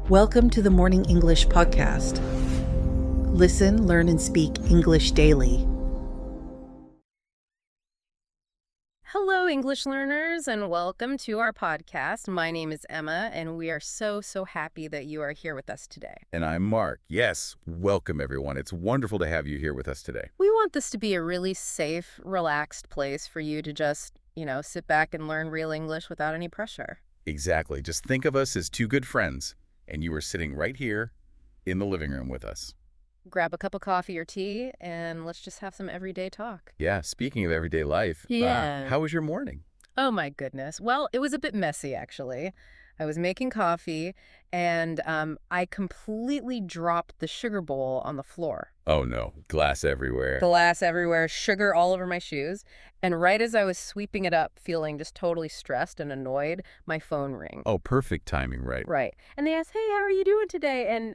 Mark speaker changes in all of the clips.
Speaker 1: Welcome to the Morning English Podcast. Listen, learn, and speak English daily.
Speaker 2: Hello, English learners, and welcome to our podcast. My name is Emma, and we are so happy that you are here with us today.
Speaker 3: And I'm Mark. Yes, welcome everyone. It's wonderful to have you here with us today.
Speaker 2: We want this to be a really safe, relaxed place for you to just, sit back and learn real English without any pressure.
Speaker 3: Exactly. Just think of us as two good friends, and you are sitting right here in the living room with us.
Speaker 2: Grab a cup of coffee or tea, and let's just have some everyday talk.
Speaker 3: Yeah, speaking of everyday life, how was your morning?
Speaker 2: Oh, my goodness. Well, it was a bit messy, actually. I was making coffee, and I completely dropped the sugar bowl on the floor.
Speaker 3: Oh, no. Glass everywhere.
Speaker 2: Glass everywhere, sugar all over my shoes. And right as I was sweeping it up, feeling just totally stressed and annoyed, my phone rang.
Speaker 3: Oh, perfect timing, right?
Speaker 2: Right. And they asked, "Hey, how are you doing today?" And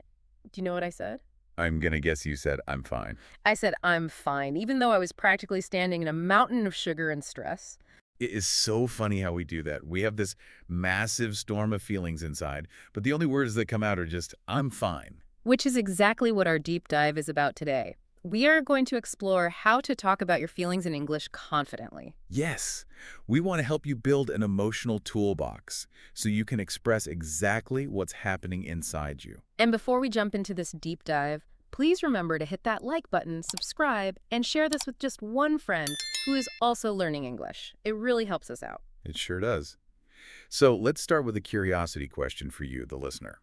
Speaker 2: do you know what I said?
Speaker 3: I'm going to guess you said, I'm fine.
Speaker 2: I said, "I'm fine," even though I was practically standing in a mountain of sugar and stress.
Speaker 3: It is so funny how we do that. We have this massive storm of feelings inside, but the only words that come out are just, I'm fine.
Speaker 2: Which is exactly what our deep dive is about today. We are going to explore how to talk about your feelings in English confidently.
Speaker 3: Yes, we want to help you build an emotional toolbox so you can express exactly what's happening inside you.
Speaker 2: And before we jump into this deep dive, please remember to hit that like button, subscribe, and share this with just one friend who is also learning English. It really helps us out.
Speaker 3: It sure does. So let's start with a curiosity question for you, the listener.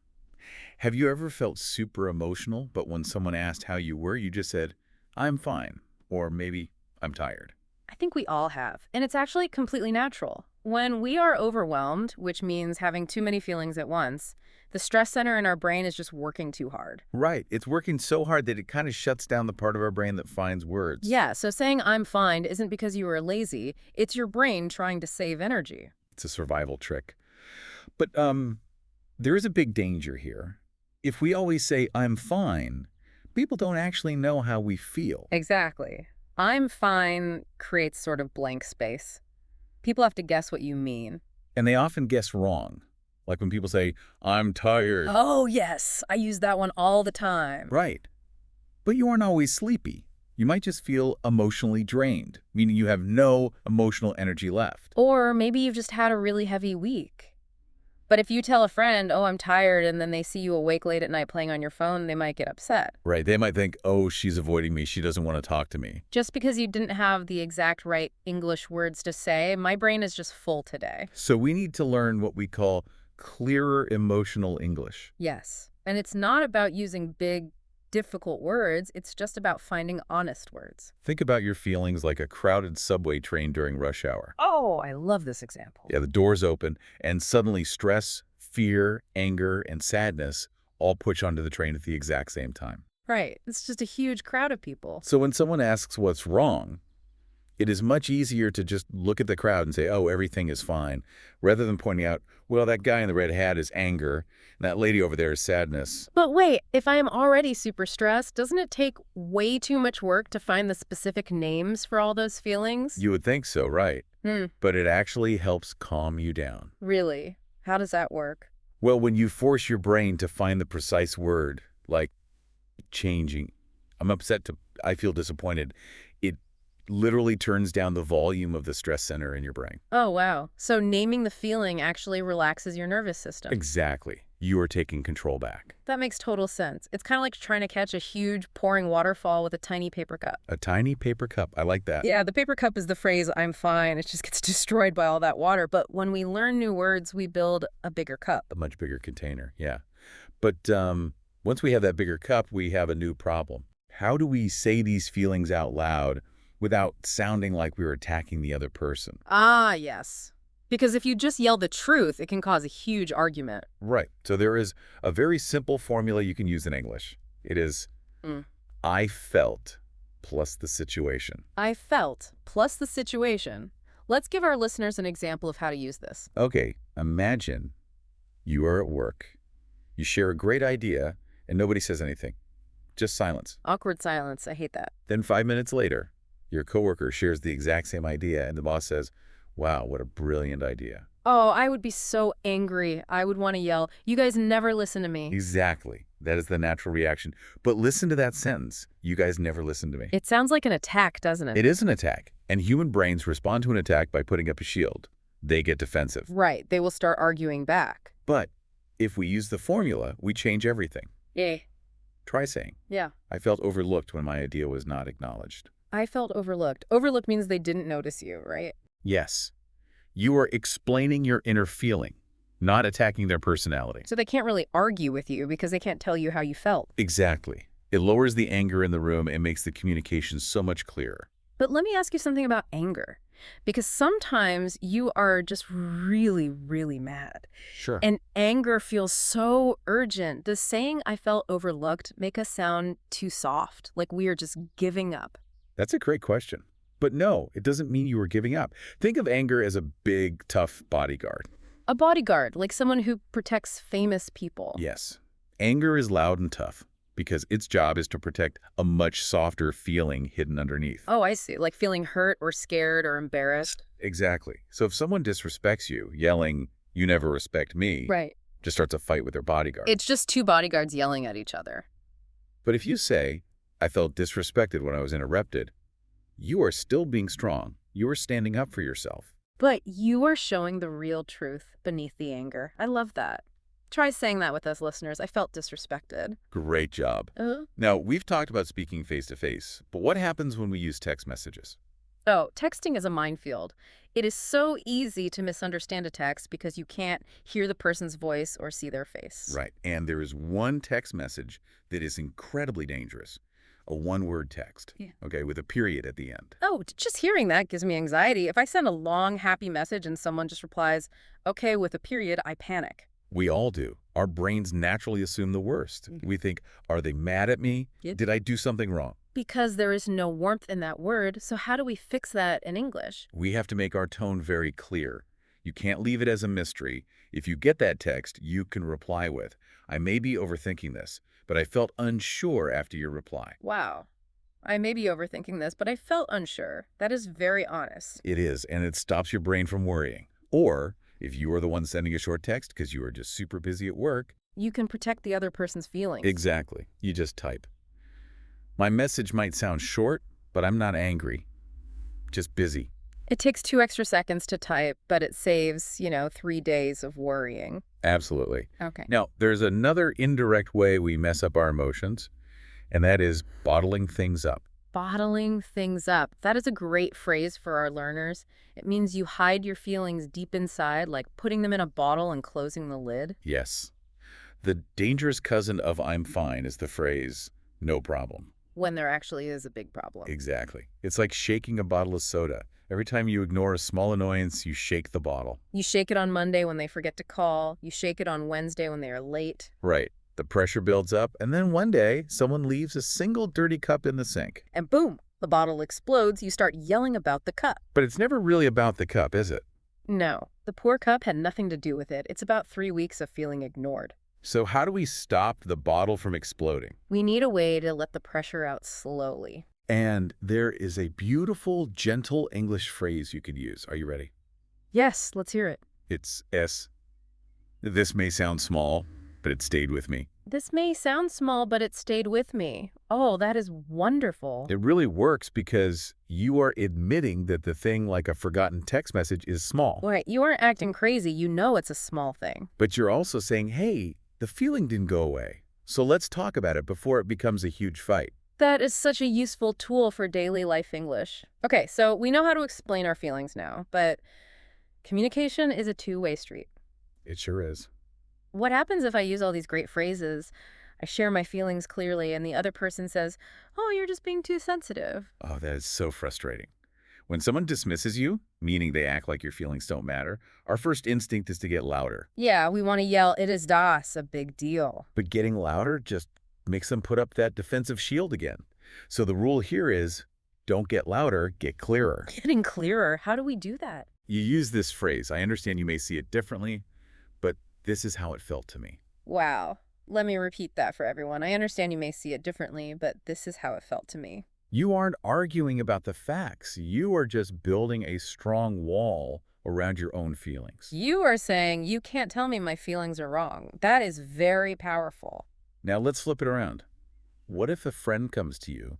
Speaker 3: Have you ever felt super emotional, but when someone asked how you were, you just said, I'm fine, or maybe I'm tired?
Speaker 2: I think we all have, and it's actually completely natural. When we are overwhelmed, which means having too many feelings at once, the stress center in our brain is just working too hard.
Speaker 3: Right. It's working so hard that it kind of shuts down the part of our brain that finds words.
Speaker 2: Yeah, so saying I'm fine isn't because you were lazy. It's your brain trying to save energy.
Speaker 3: It's a survival trick. But there is a big danger here. If we always say, I'm fine, people don't actually know how we feel.
Speaker 2: Exactly. I'm fine creates sort of blank space. People have to guess what you mean.
Speaker 3: And they often guess wrong. Like when people say, I'm tired.
Speaker 2: Oh, yes. I use that one all the time.
Speaker 3: Right. But you aren't always sleepy. You might just feel emotionally drained, meaning you have no emotional energy left.
Speaker 2: Or maybe you've just had a really heavy week. But if you tell a friend, oh, I'm tired, and then they see you awake late at night playing on your phone, they might get upset.
Speaker 3: Right. They might think, oh, she's avoiding me. She doesn't want to talk to me.
Speaker 2: Just because you didn't have the exact right English words to say, my brain is just full today.
Speaker 3: So we need to learn what we call clearer emotional English.
Speaker 2: Yes. And it's not about using big, difficult words. It's just about finding honest words.
Speaker 3: Think about your feelings like a crowded subway train during rush hour.
Speaker 2: Oh, I love this example.
Speaker 3: Yeah, the doors open, and suddenly stress, fear, anger, and sadness all push onto the train at the exact same time.
Speaker 2: Right. It's just a huge crowd of people.
Speaker 3: So when someone asks what's wrong, it is much easier to just look at the crowd and say, oh, everything is fine, rather than pointing out, well, that guy in the red hat is anger, and that lady over there is sadness.
Speaker 2: But wait, if I am already super stressed, doesn't it take way too much work to find the specific names for all those feelings?
Speaker 3: You would think so, right? But it actually helps calm you down.
Speaker 2: Really? How does that work?
Speaker 3: Well, when you force your brain to find the precise word, like changing, I'm upset to, I feel disappointed, it literally turns down the volume of the stress center in your brain.
Speaker 2: Oh, wow. So naming the feeling actually relaxes your nervous system.
Speaker 3: Exactly. You are taking control back.
Speaker 2: That makes total sense. It's kind of like trying to catch a huge pouring waterfall with a tiny paper cup.
Speaker 3: A tiny paper cup. I like that.
Speaker 2: Yeah, the paper cup is the phrase, I'm fine. It just gets destroyed by all that water. But when we learn new words, we build a bigger cup.
Speaker 3: A much bigger container, yeah. But once we have that bigger cup, we have a new problem. How do we say these feelings out loud without sounding like we were attacking the other person?
Speaker 2: Ah, yes. Because if you just yell the truth, it can cause a huge argument.
Speaker 3: Right. So there is a very simple formula you can use in English. It is, I felt plus the situation.
Speaker 2: I felt plus the situation. Let's give our listeners an example of how to use this.
Speaker 3: Okay, imagine you are at work. You share a great idea, and nobody says anything. Just silence.
Speaker 2: Awkward silence. I hate that.
Speaker 3: Then 5 minutes later, your coworker shares the exact same idea, and the boss says, Wow, what a brilliant idea.
Speaker 2: Oh, I would be so angry. I would want to yell, "You guys never listen to me."
Speaker 3: Exactly. That is the natural reaction. But listen to that sentence. You guys never listen to me.
Speaker 2: It sounds like an attack, doesn't it?
Speaker 3: It is an attack, and human brains respond to an attack by putting up a shield. They get defensive.
Speaker 2: Right. They will start arguing back.
Speaker 3: But if we use the formula, we change everything.
Speaker 2: Yeah.
Speaker 3: Try saying,
Speaker 2: Yeah.
Speaker 3: I felt overlooked when my idea was not acknowledged.
Speaker 2: I felt overlooked. Overlooked means they didn't notice you, right?
Speaker 3: Yes. You are explaining your inner feeling, not attacking their personality.
Speaker 2: So they can't really argue with you because they can't tell you how you felt.
Speaker 3: Exactly. It lowers the anger in the room and makes the communication so much clearer.
Speaker 2: But let me ask you something about anger. Because sometimes you are just really, really mad.
Speaker 3: Sure.
Speaker 2: And anger feels so urgent. Does saying I felt overlooked make us sound too soft, like we are just giving up?
Speaker 3: That's a great question. But no, it doesn't mean you were giving up. Think of anger as a big, tough bodyguard.
Speaker 2: A bodyguard, like someone who protects famous people.
Speaker 3: Yes. Anger is loud and tough because its job is to protect a much softer feeling hidden underneath.
Speaker 2: Oh, I see. Like feeling hurt or scared or embarrassed.
Speaker 3: Exactly. So if someone disrespects you, yelling, "You never respect me,"
Speaker 2: Right.
Speaker 3: just starts a fight with their bodyguard.
Speaker 2: It's just two bodyguards yelling at each other.
Speaker 3: But if you say, "I felt disrespected when I was interrupted," you are still being strong. You are standing up for yourself.
Speaker 2: But you are showing the real truth beneath the anger. I love that. Try saying that with us, listeners. I felt disrespected.
Speaker 3: Great job. Now, we've talked about speaking face-to-face, but what happens when we use text messages?
Speaker 2: Oh, texting is a minefield. It is so easy to misunderstand a text because you can't hear the person's voice or see their face.
Speaker 3: Right. And there is one text message that is incredibly dangerous. A one-word text, okay, with a period at the end.
Speaker 2: Oh, just hearing that gives me anxiety. If I send a long, happy message and someone just replies, okay, with a period, I panic.
Speaker 3: We all do. Our brains naturally assume the worst. We think, are they mad at me? Did I do something wrong?
Speaker 2: Because there is no warmth in that word, so how do we fix that in English?
Speaker 3: We have to make our tone very clear. You can't leave it as a mystery. If you get that text, you can reply with, I may be overthinking this, but I felt unsure after your reply.
Speaker 2: Wow. I may be overthinking this, but I felt unsure. That is very honest.
Speaker 3: It is, and it stops your brain from worrying. Or, if you are the one sending a short text because you are just super busy at work,
Speaker 2: you can protect the other person's feelings.
Speaker 3: Exactly. You just type. My message might sound short, but I'm not angry. Just busy.
Speaker 2: It takes 2 extra seconds to type, but it saves, 3 days of worrying.
Speaker 3: Absolutely.
Speaker 2: Okay.
Speaker 3: Now, there's another indirect way we mess up our emotions, and that is bottling things up.
Speaker 2: Bottling things up. That is a great phrase for our learners. It means you hide your feelings deep inside, like putting them in a bottle and closing the lid.
Speaker 3: Yes. The dangerous cousin of I'm fine is the phrase, no problem.
Speaker 2: When there actually is a big problem.
Speaker 3: Exactly. It's like shaking a bottle of soda. Every time you ignore a small annoyance, you shake the bottle.
Speaker 2: You shake it on Monday when they forget to call. You shake it on Wednesday when they are late.
Speaker 3: Right. The pressure builds up, and then one day, someone leaves a single dirty cup in the sink.
Speaker 2: And boom, the bottle explodes. You start yelling about the cup.
Speaker 3: But it's never really about the cup, is it?
Speaker 2: No, the poor cup had nothing to do with it. It's about 3 weeks of feeling ignored.
Speaker 3: So how do we stop the bottle from exploding?
Speaker 2: We need a way to let the pressure out slowly.
Speaker 3: And there is a beautiful, gentle English phrase you could use. Are you ready?
Speaker 2: Yes, let's hear it.
Speaker 3: It's S. This may sound small, but it stayed with me.
Speaker 2: This may sound small, but it stayed with me. Oh, that is wonderful.
Speaker 3: It really works because you are admitting that the thing like a forgotten text message is small.
Speaker 2: Right, you aren't acting crazy. You know it's a small thing.
Speaker 3: But you're also saying, hey, the feeling didn't go away. So let's talk about it before it becomes a huge fight.
Speaker 2: That is such a useful tool for daily life English. Okay, so we know how to explain our feelings now, but communication is a two-way street.
Speaker 3: It sure is.
Speaker 2: What happens if I use all these great phrases, I share my feelings clearly, and the other person says, oh, you're just being too sensitive?
Speaker 3: Oh, that is so frustrating. When someone dismisses you, meaning they act like your feelings don't matter, our first instinct is to get louder.
Speaker 2: Yeah, we want to yell, it is das, a big deal.
Speaker 3: But getting louder just makes them put up that defensive shield again. So the rule here is, don't get louder, get clearer.
Speaker 2: Getting clearer? How do we do that?
Speaker 3: You use this phrase. I understand you may see it differently, but this is how it felt to me.
Speaker 2: Wow. Let me repeat that for everyone. I understand you may see it differently, but this is how it felt to me.
Speaker 3: You aren't arguing about the facts. You are just building a strong wall around your own feelings.
Speaker 2: You are saying you can't tell me my feelings are wrong. That is very powerful.
Speaker 3: Now let's flip it around. What if a friend comes to you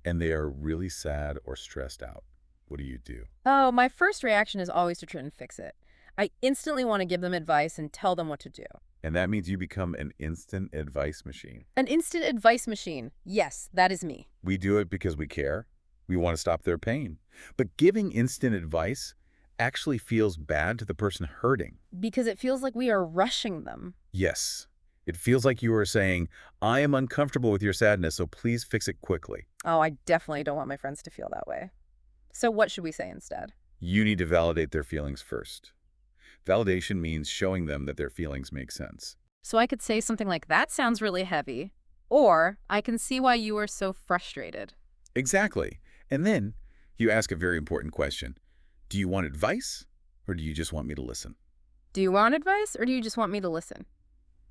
Speaker 3: and they are really sad or stressed out? What do?
Speaker 2: Oh, my first reaction is always to try and fix it. I instantly want to give them advice and tell them what to do.
Speaker 3: And that means you become an instant advice machine.
Speaker 2: An instant advice machine. Yes, that is me.
Speaker 3: We do it because we care. We want to stop their pain. But giving instant advice actually feels bad to the person hurting.
Speaker 2: Because it feels like we are rushing them.
Speaker 3: Yes. It feels like you are saying, I am uncomfortable with your sadness, so please fix it quickly.
Speaker 2: Oh, I definitely don't want my friends to feel that way. So what should we say instead?
Speaker 3: You need to validate their feelings first. Validation means showing them that their feelings make sense.
Speaker 2: So I could say something like, that sounds really heavy. Or, I can see why you are so frustrated.
Speaker 3: Exactly. And then you ask a very important question. Do you want advice, or do you just want me to listen?
Speaker 2: Do you want advice, or do you just want me to listen?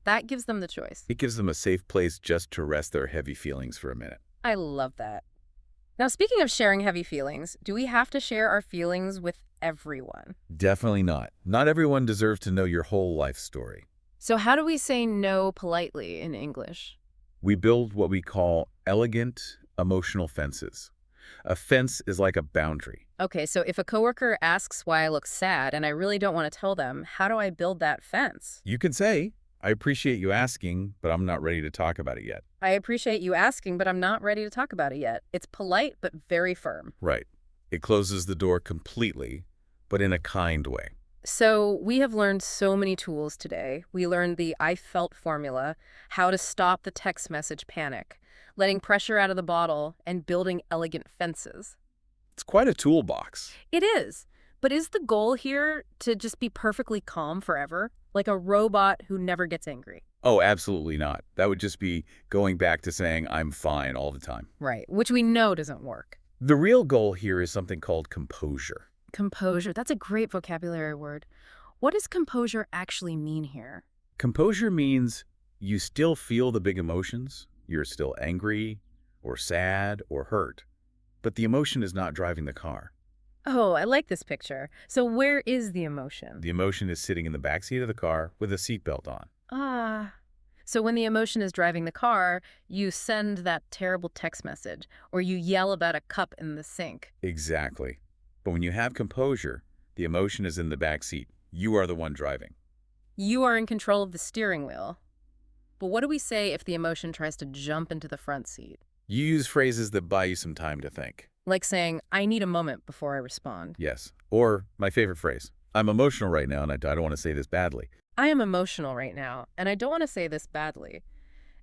Speaker 2: That gives them the choice.
Speaker 3: It gives them a safe place just to rest their heavy feelings for a minute.
Speaker 2: I love that. Now, speaking of sharing heavy feelings, do we have to share our feelings with everyone?
Speaker 3: Definitely not. Not everyone deserves to know your whole life story.
Speaker 2: So how do we say no politely in English?
Speaker 3: We build what we call elegant emotional fences. A fence is like a boundary.
Speaker 2: Okay, so if a coworker asks why I look sad and I really don't want to tell them, how do I build that fence?
Speaker 3: You can say, I appreciate you asking, but I'm not ready to talk about it yet.
Speaker 2: I appreciate you asking, but I'm not ready to talk about it yet. It's polite, but very firm.
Speaker 3: Right. It closes the door completely, but in a kind way.
Speaker 2: So we have learned so many tools today. We learned the I felt formula, how to stop the text message panic, letting pressure out of the bottle, and building elegant fences.
Speaker 3: It's quite a toolbox.
Speaker 2: It is. But is the goal here to just be perfectly calm forever? Like a robot who never gets angry?
Speaker 3: Oh, absolutely not. That would just be going back to saying I'm fine all the time.
Speaker 2: Right, which we know doesn't work.
Speaker 3: The real goal here is something called composure.
Speaker 2: Composure, that's a great vocabulary word. What does composure actually mean here?
Speaker 3: Composure means you still feel the big emotions. You're still angry or sad or hurt. But the emotion is not driving the car.
Speaker 2: Oh, I like this picture. So where is the emotion?
Speaker 3: The emotion is sitting in the backseat of the car with a seatbelt on.
Speaker 2: Ah. So when the emotion is driving the car, you send that terrible text message, or you yell about a cup in the sink.
Speaker 3: Exactly. But when you have composure, the emotion is in the backseat. You are the one driving.
Speaker 2: You are in control of the steering wheel. But what do we say if the emotion tries to jump into the front seat?
Speaker 3: You use phrases that buy you some time to think.
Speaker 2: Like saying, I need a moment before I respond.
Speaker 3: Yes. Or my favorite phrase, I'm emotional right now and I don't want to say this badly.
Speaker 2: I am emotional right now, and I don't want to say this badly.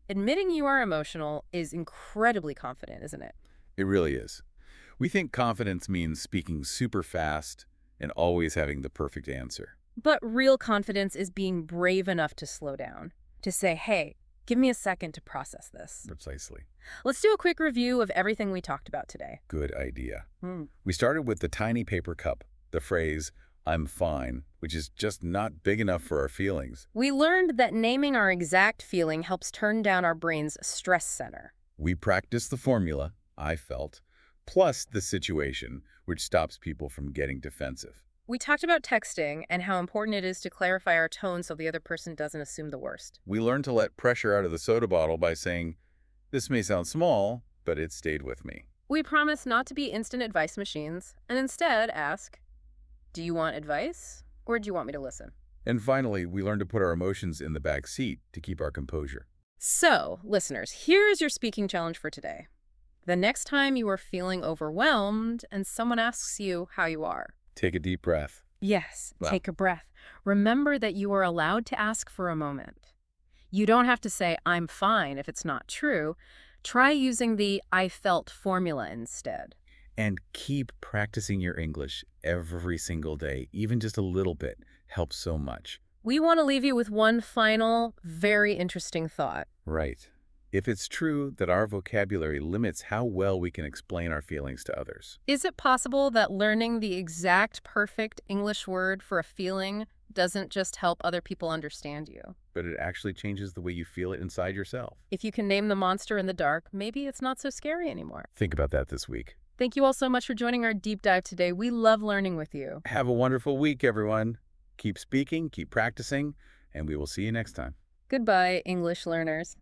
Speaker 2: Admitting you are emotional is incredibly confident, isn't it?
Speaker 3: It really is. We think confidence means speaking super fast and always having the perfect answer.
Speaker 2: But real confidence is being brave enough to slow down, to say, hey, give me a second to process this.
Speaker 3: Precisely.
Speaker 2: Let's do a quick review of everything we talked about today.
Speaker 3: Good idea. We started with the tiny paper cup, the phrase, I'm fine, which is just not big enough for our feelings.
Speaker 2: We learned that naming our exact feeling helps turn down our brain's stress center.
Speaker 3: We practiced the formula, I felt, plus the situation, which stops people from getting defensive.
Speaker 2: We talked about texting and how important it is to clarify our tone so the other person doesn't assume the worst.
Speaker 3: We learned to let pressure out of the soda bottle by saying, this may sound small, but it stayed with me.
Speaker 2: We promised not to be instant advice machines and instead ask, do you want advice or do you want me to listen?
Speaker 3: And finally, we learned to put our emotions in the back seat to keep our composure.
Speaker 2: So, listeners, here is your speaking challenge for today. The next time you are feeling overwhelmed and someone asks you how you are,
Speaker 3: take a deep breath.
Speaker 2: yes,
Speaker 3: Wow.
Speaker 2: Take a breath. Remember that you are allowed to ask for a moment. You don't have to say, I'm fine, if it's not true. Try using the I felt formula instead.
Speaker 3: And keep practicing your English every single day. Even just a little bit helps so much.
Speaker 2: We want to leave you with one final, very interesting thought.
Speaker 3: Right. If it's true that our vocabulary limits how well we can explain our feelings to others.
Speaker 2: Is it possible that learning the exact perfect English word for a feeling doesn't just help other people understand you?
Speaker 3: But it actually changes the way you feel it inside yourself.
Speaker 2: If you can name the monster in the dark, maybe it's not so scary anymore.
Speaker 3: Think about that this week.
Speaker 2: Thank you all so much for joining our deep dive today. We love learning with you.
Speaker 3: Have a wonderful week, everyone. Keep speaking, keep practicing, and we will see you next time.
Speaker 2: Goodbye, English learners.